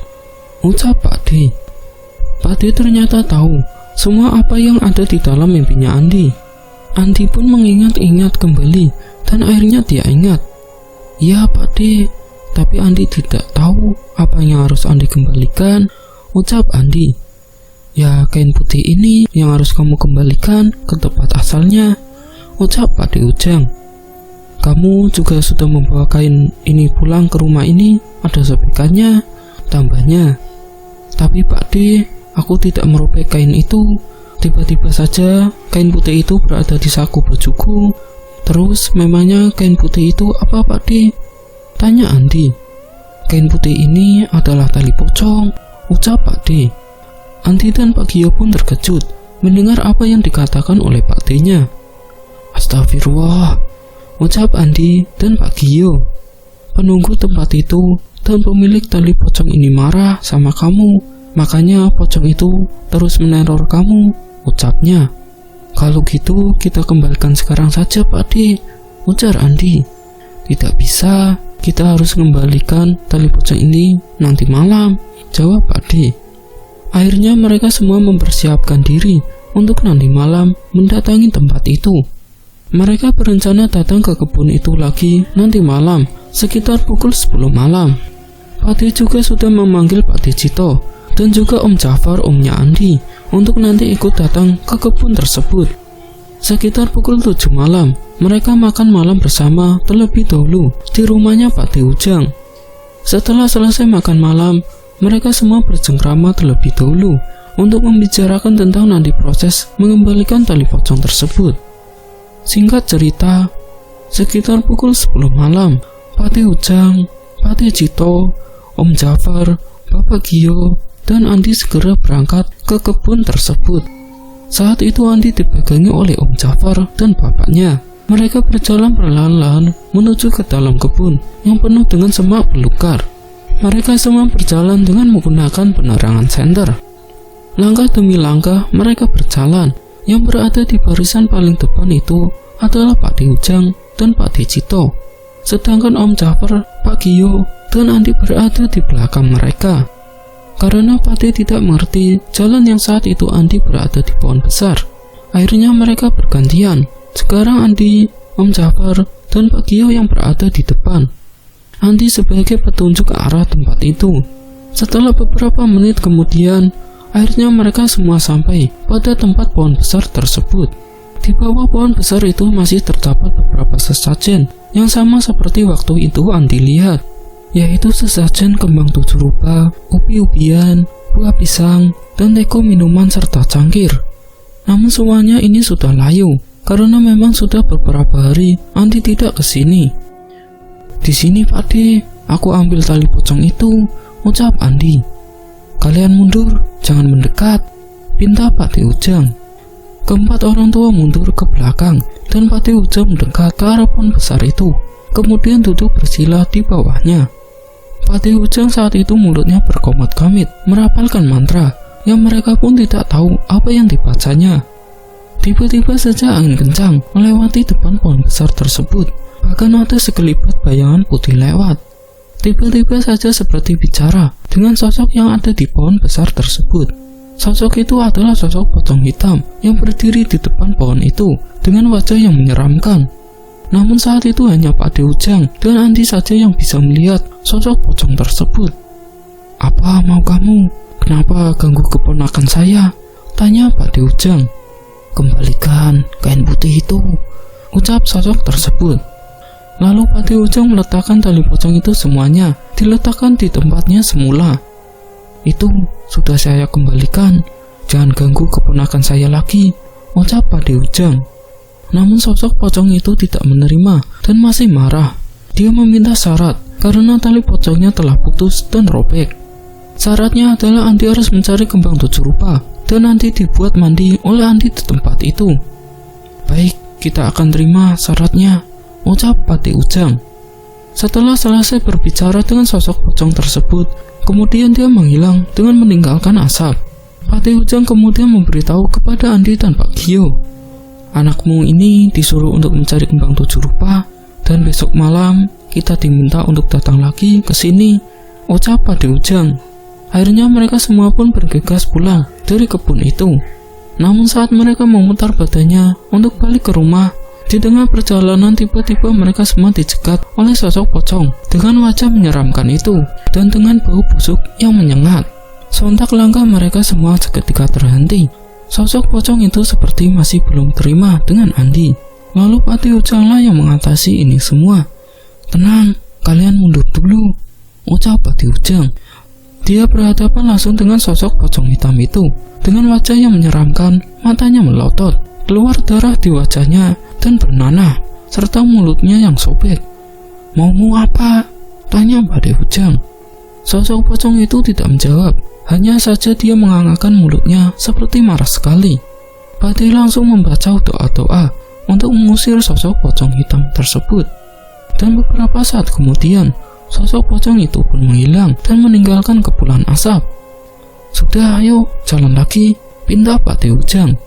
A: ucap Pak De. Pak De ternyata tahu semua apa yang ada di dalam mimpinya Andi. Andi pun mengingat-ingat kembali dan akhirnya dia ingat. Ya Pak De, tapi Andi tidak tahu apa yang harus Andi kembalikan, ucap Andi. Ya kain putih ini yang harus kamu kembalikan ke tempat asalnya, ucap Pak De Ujang. Kamu juga sudah membawa kain ini pulang ke rumah ini, ada sobekannya, tambahnya. Tapi Pak De, aku tidak merobek kain itu. Tiba-tiba saja kain putih itu berada di saku bajuku. Terus memangnya kain putih itu apa Pak De? Tanya Andi. Kain putih ini adalah tali pocong, ucap Pak De. Andi dan Pak Gio pun terkejut mendengar apa yang dikatakan oleh Pak De-nya. Astagfirullah, ucap Andi dan Pak Gio. Penunggu tempat itu dan pemilik tali pocong ini marah sama kamu, makanya pocong itu terus meneror kamu, ucapnya. Kalau gitu kita kembalikan sekarang saja Pak De, ujar Andi. Tidak bisa, kita harus kembalikan tali pocong ini nanti malam, jawab Pak De. Akhirnya mereka semua mempersiapkan diri untuk nanti malam mendatangi tempat itu. Mereka berencana datang ke kebun itu lagi nanti malam, sekitar pukul 10 malam. Pak De juga sudah memanggil Pak De Cito dan juga Om Jafar, omnya Andi, untuk nanti ikut datang ke kebun tersebut. Sekitar pukul 7 malam, mereka makan malam bersama terlebih dahulu di rumahnya Pak De Ujang. Setelah selesai makan malam, mereka semua bercengkrama terlebih dahulu untuk membicarakan tentang nanti proses mengembalikan tali pocong tersebut. Singkat cerita, sekitar pukul 10 malam, Pak De Ujang, Pak Cito, Om Jafar, Bapak Gio, dan Andi segera berangkat ke kebun tersebut. Saat itu Andi dipegangi oleh Om Jafar dan bapaknya. Mereka berjalan perlahan-lahan menuju ke dalam kebun yang penuh dengan semak belukar. Mereka semua berjalan dengan menggunakan penerangan senter. Langkah demi langkah mereka berjalan. Yang berada di barisan paling depan itu adalah Pak Ujang dan Pak Cito. Sedangkan Om Jafar, Pak Gio, dan Andi berada di belakang mereka. Karena Pak tidak mengerti jalan yang saat itu Andi berada di pohon besar, akhirnya mereka bergantian. Sekarang Andi, Om Jafar, dan Pak Gio yang berada di depan. Andi sebagai petunjuk ke arah tempat itu. Setelah beberapa menit kemudian, akhirnya mereka semua sampai pada tempat pohon besar tersebut. Di bawah pohon besar itu masih terdapat beberapa sesajen yang sama seperti waktu itu Andi lihat, yaitu sesajen kembang 7 rupa, ubi-ubian, buah pisang, dan teko minuman serta cangkir. Namun semuanya ini sudah layu, karena memang sudah beberapa hari Andi tidak ke sini. Di sini Pak D, aku ambil tali pocong itu, ucap Andi. Kalian mundur, jangan mendekat, pinta Pak Ujang. Keempat orang tua mundur ke belakang dan Pak Ujang mendekat ke arah pohon besar itu, kemudian duduk bersila di bawahnya. Pak Ujang saat itu mulutnya berkomit-komit merapalkan mantra yang mereka pun tidak tahu apa yang dibacanya. Tiba-tiba saja angin kencang melewati depan pohon besar tersebut, bahkan ada sekelibet bayangan putih lewat. Tiba-tiba saja seperti bicara dengan sosok yang ada di pohon besar tersebut. Sosok itu adalah sosok pocong hitam yang berdiri di depan pohon itu dengan wajah yang menyeramkan. Namun saat itu hanya Pak Ujang dan Andi saja yang bisa melihat sosok pocong tersebut. Apa mau kamu? Kenapa ganggu keponakan saya? Tanya Pak Ujang. Kembalikan kain putih itu, ucap sosok tersebut. Lalu Pak Ujang meletakkan tali pocong itu semuanya diletakkan di tempatnya semula. Itu sudah saya kembalikan, jangan ganggu keponakan saya lagi, ucap Pak Ujang. Namun sosok pocong itu tidak menerima dan masih marah. Dia meminta syarat karena tali pocongnya telah putus dan robek. Syaratnya adalah Andi harus mencari kembang 7 rupa dan nanti dibuat mandi oleh Andi di tempat itu. Baik, kita akan terima syaratnya, ucap Pak Ujang. Setelah selesai berbicara dengan sosok pocong tersebut, kemudian dia menghilang dengan meninggalkan asap. Pak Ujang kemudian memberitahu kepada Andi dan Pak Gio, anakmu ini disuruh untuk mencari kembang 7 rupa dan besok malam kita diminta untuk datang lagi ke sini, ucap Pak Ujang. Akhirnya mereka semua pun bergegas pulang dari kebun itu. Namun saat mereka memutar badannya untuk balik ke rumah, di tengah perjalanan tiba-tiba mereka semua dicegat oleh sosok pocong dengan wajah menyeramkan itu dan dengan bau busuk yang menyengat. Sontak langkah mereka semua seketika terhenti. Sosok pocong itu seperti masih belum terima dengan Andi. Lalu Pak Ujanglah yang mengatasi ini semua. Tenang, kalian mundur dulu, ucap Pak Ujang. Dia berhadapan langsung dengan sosok pocong hitam itu. Dengan wajah yang menyeramkan, matanya melotot, keluar darah di wajahnya dan bernanah, serta mulutnya yang sobek. Maumu apa? Tanya Pak Ujang. Sosok pocong itu tidak menjawab, hanya saja dia mengangangkan mulutnya seperti marah sekali. Pak langsung membaca doa-doa untuk mengusir sosok pocong hitam tersebut. Dan beberapa saat kemudian, sosok pocong itu pun menghilang dan meninggalkan kepulan asap. Sudah, ayo, jalan lagi, pinta Pak Ujang.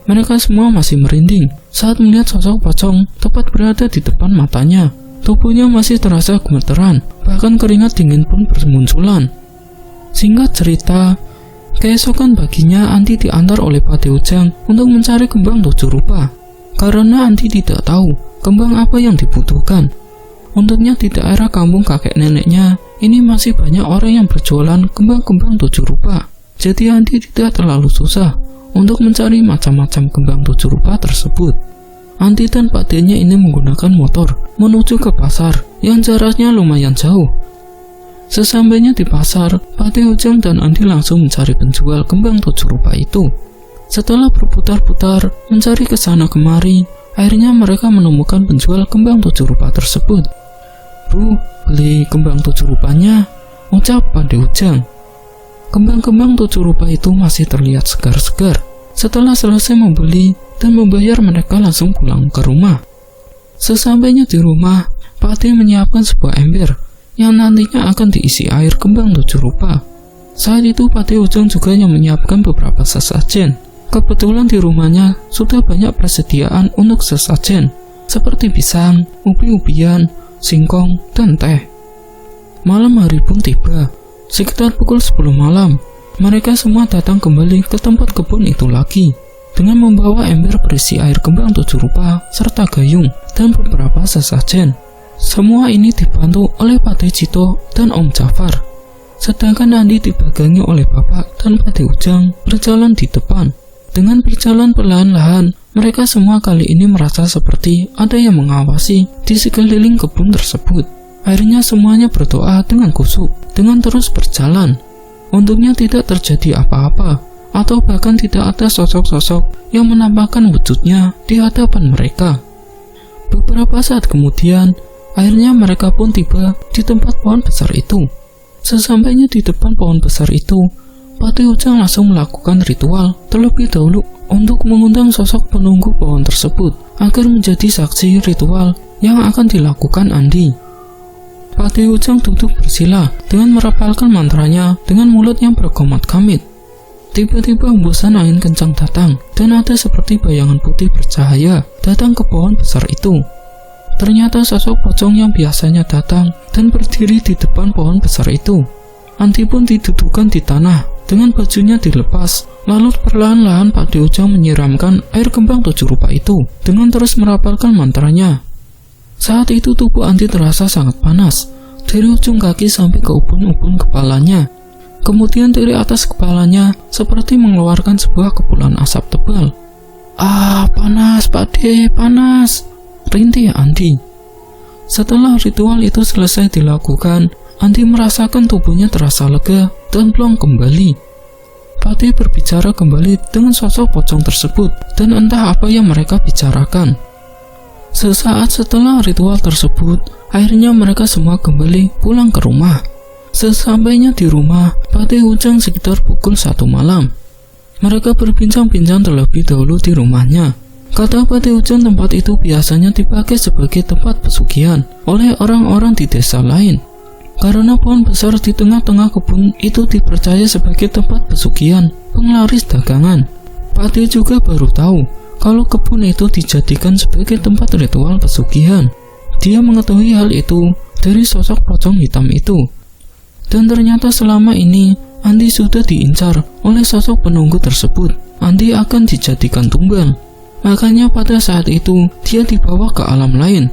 A: Mereka semua masih merinding saat melihat sosok pocong tepat berada di depan matanya. Tubuhnya masih terasa gemeteran, bahkan keringat dingin pun bermunculan. Singkat cerita, keesokan paginya Andi diantar oleh Pak Ujang untuk mencari kembang 7 rupa. Karena Andi tidak tahu kembang apa yang dibutuhkan. Untungnya di daerah kampung kakek neneknya ini masih banyak orang yang berjualan kembang-kembang 7 rupa. Jadi Andi tidak terlalu susah untuk mencari macam-macam kembang 7 rupa tersebut. Andi dan Pak D-nya ini menggunakan motor menuju ke pasar yang jaraknya lumayan jauh. Sesampainya di pasar, Pak Ujang dan Andi langsung mencari penjual kembang 7 rupa itu. Setelah berputar-putar mencari ke sana kemari, akhirnya mereka menemukan penjual kembang 7 rupa tersebut. Bu, beli kembang 7 rupanya, ucap Pakde Ujang. Kembang-kembang 7 rupa itu masih terlihat segar-segar. Setelah selesai membeli dan membayar, mereka langsung pulang ke rumah. Sesampainya di rumah, Pakde menyiapkan sebuah ember yang nantinya akan diisi air kembang 7 rupa. Saat itu Pakde Ujang juga yang menyiapkan beberapa sesajen. Kebetulan di rumahnya sudah banyak persediaan untuk sesajen, seperti pisang, ubi-ubian, singkong, dan teh. Malam hari pun tiba. Sekitar pukul 10 malam, mereka semua datang kembali ke tempat kebun itu lagi, dengan membawa ember berisi air kembang 7 rupa serta gayung dan beberapa sesajen. Semua ini dibantu oleh Pakde Cito dan Om Jafar. Sedangkan Andi dibagangi oleh Bapak dan Pakde Ujang berjalan di depan. Dengan berjalan perlahan-lahan, mereka semua kali ini merasa seperti ada yang mengawasi di sekeliling kebun tersebut. Akhirnya semuanya berdoa dengan khusyuk, dengan terus berjalan. Untungnya tidak terjadi apa-apa, atau bahkan tidak ada sosok-sosok yang menampakkan wujudnya di hadapan mereka. Beberapa saat kemudian, akhirnya mereka pun tiba di tempat pohon besar itu. Sesampainya di depan pohon besar itu, Pakde Ujang langsung melakukan ritual terlebih dahulu untuk mengundang sosok penunggu pohon tersebut agar menjadi saksi ritual yang akan dilakukan Andi. Pakde Ujang duduk bersila dengan merapalkan mantranya dengan mulut yang berkomat-kamit. Tiba-tiba hembusan angin kencang datang dan ada seperti bayangan putih bercahaya datang ke pohon besar itu. Ternyata sosok pocong yang biasanya datang dan berdiri di depan pohon besar itu. Andi pun didudukkan di tanah dengan bajunya dilepas. Lalu perlahan-lahan Pakde Ujang menyiramkan air kembang 7 rupa itu dengan terus merapalkan mantranya. Saat itu tubuh Andi terasa sangat panas, dari ujung kaki sampai ke ubun-ubun kepalanya. Kemudian dari atas kepalanya seperti mengeluarkan sebuah kepulan asap tebal. "Ah, panas Pakde, panas!" rintih Andi. Setelah ritual itu selesai dilakukan, Andi merasakan tubuhnya terasa lega dan plong kembali. Pakde berbicara kembali dengan sosok pocong tersebut dan entah apa yang mereka bicarakan. Sesaat setelah ritual tersebut, akhirnya mereka semua kembali pulang ke rumah. Sesampainya di rumah, Pakde Ujang sekitar pukul 1 malam. Mereka berbincang-bincang terlebih dahulu di rumahnya. Kata Pakde Ujang, tempat itu biasanya dipakai sebagai tempat pesugihan oleh orang-orang di desa lain. Karena pohon besar di tengah-tengah kebun itu dipercaya sebagai tempat pesugihan penglaris dagangan. Pakde juga baru tahu kalau kebun itu dijadikan sebagai tempat ritual pesugihan. Dia mengetahui hal itu dari sosok pocong hitam itu. Dan ternyata selama ini Andi sudah diincar oleh sosok penunggu tersebut. Andi akan dijadikan tumbal. Makanya pada saat itu dia dibawa ke alam lain.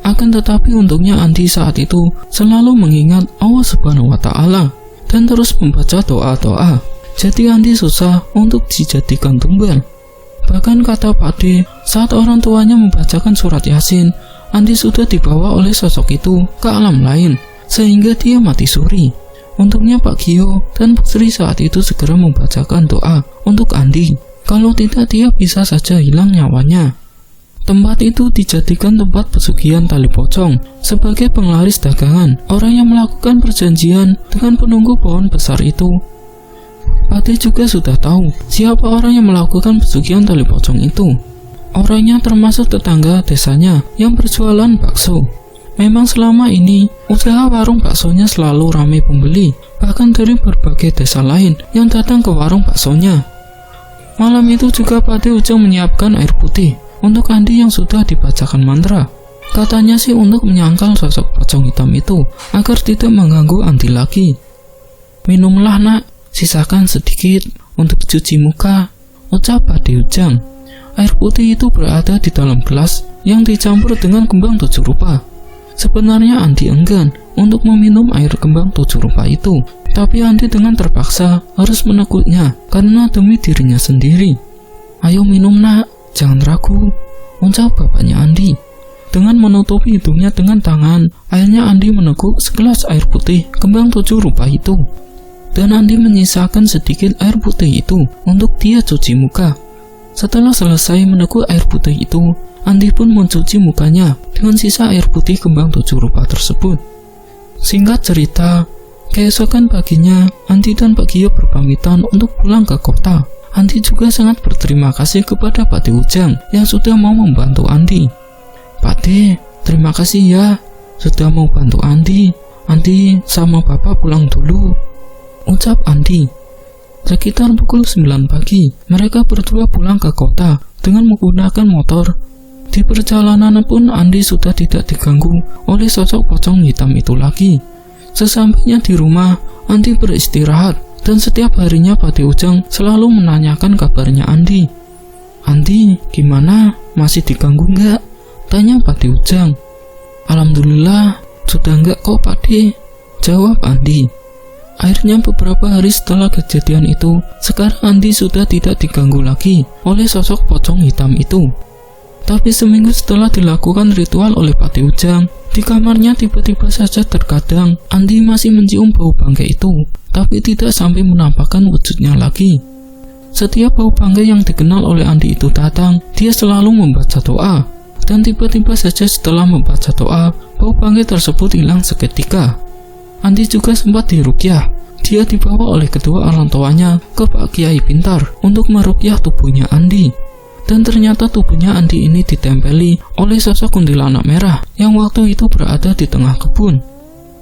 A: Akan tetapi untungnya Andi saat itu selalu mengingat Allah Subhanahu wa Ta'ala dan terus membaca doa-doa. Jadi Andi susah untuk dijadikan tumbal. Bahkan kata Pakde, saat orang tuanya membacakan surat Yasin, Andi sudah dibawa oleh sosok itu ke alam lain sehingga dia mati suri. Untungnya Pak Gio dan Bu Sri saat itu segera membacakan doa untuk Andi. Kalau tidak, dia bisa saja hilang nyawanya. Tempat itu dijadikan tempat pesugihan tali pocong sebagai penglaris dagangan orang yang melakukan perjanjian dengan penunggu pohon besar itu. Pakde juga sudah tahu siapa orang yang melakukan pesugihan tali pocong itu. Orangnya termasuk tetangga desanya yang berjualan bakso. Memang selama ini usaha warung baksonya selalu ramai pembeli, bahkan dari berbagai desa lain yang datang ke warung baksonya. Malam itu juga Pakde Ujang menyiapkan air putih untuk Andi yang sudah dibacakan mantra. Katanya sih untuk menyangkal sosok pocong hitam itu agar tidak mengganggu Andi lagi. "Minumlah nak, sisakan sedikit untuk cuci muka," ucap Pakde Ujang. Air putih itu berada di dalam gelas yang dicampur dengan kembang 7 rupa. Sebenarnya Andi enggan untuk meminum air kembang 7 rupa itu, tapi Andi dengan terpaksa harus meneguknya karena demi dirinya sendiri. "Ayo minum nak, jangan ragu," ucap bapaknya Andi. Dengan menutupi hidungnya dengan tangan, akhirnya Andi meneguk segelas air putih kembang 7 rupa itu. Dan Andi menyisakan sedikit air putih itu untuk dia cuci muka. Setelah selesai meneguk air putih itu, Andi pun mencuci mukanya dengan sisa air putih kembang 7 rupa tersebut. Singkat cerita, keesokan paginya, Andi dan Pak Gio berpamitan untuk pulang ke kota. Andi juga sangat berterima kasih kepada Pak De Ujang yang sudah mau membantu Andi. "Pak De, terima kasih ya, sudah mau bantu Andi. Andi sama Bapak pulang dulu," ucap Andi. Sekitar pukul 9 pagi, mereka berdua pulang ke kota dengan menggunakan motor. Di perjalanan pun Andi sudah tidak diganggu oleh sosok pocong hitam itu lagi. Sesampainya di rumah, Andi beristirahat dan setiap harinya Pak De Ujang selalu menanyakan kabarnya Andi. "Andi, gimana? Masih diganggu nggak?" tanya Pak De Ujang. "Alhamdulillah, sudah nggak kok Pak De," jawab Andi. Akhirnya beberapa hari setelah kejadian itu, sekarang Andi sudah tidak diganggu lagi oleh sosok pocong hitam itu. Tapi seminggu setelah dilakukan ritual oleh Pak De Ujang, di kamarnya tiba-tiba saja terkadang Andi masih mencium bau bangkai itu, tapi tidak sampai menampakkan wujudnya lagi. Setiap bau bangkai yang dikenal oleh Andi itu datang, dia selalu membaca doa. Dan tiba-tiba saja setelah membaca doa, bau bangkai tersebut hilang seketika. Andi juga sempat diruqyah. Dia dibawa oleh kedua orang tuanya ke Pak Kiai Pintar untuk meruqyah tubuhnya Andi. Dan ternyata tubuhnya Andi ini ditempeli oleh sosok kuntilanak merah yang waktu itu berada di tengah kebun.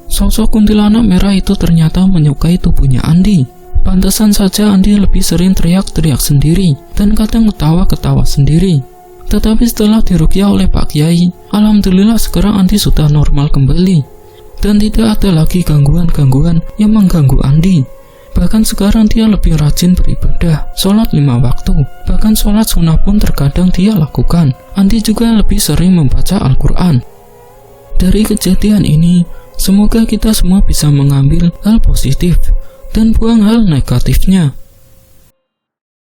A: Sosok kuntilanak merah itu ternyata menyukai tubuhnya Andi. Pantesan saja Andi lebih sering teriak-teriak sendiri dan kadang ketawa-ketawa sendiri. Tetapi setelah diruqyah oleh Pak Kiai, alhamdulillah sekarang Andi sudah normal kembali. Dan tidak ada lagi gangguan-gangguan yang mengganggu Andi. Bahkan sekarang dia lebih rajin beribadah, sholat 5 waktu. Bahkan sholat sunnah pun terkadang dia lakukan. Andi juga lebih sering membaca Al-Quran. Dari kejadian ini, semoga kita semua bisa mengambil hal positif dan buang hal negatifnya.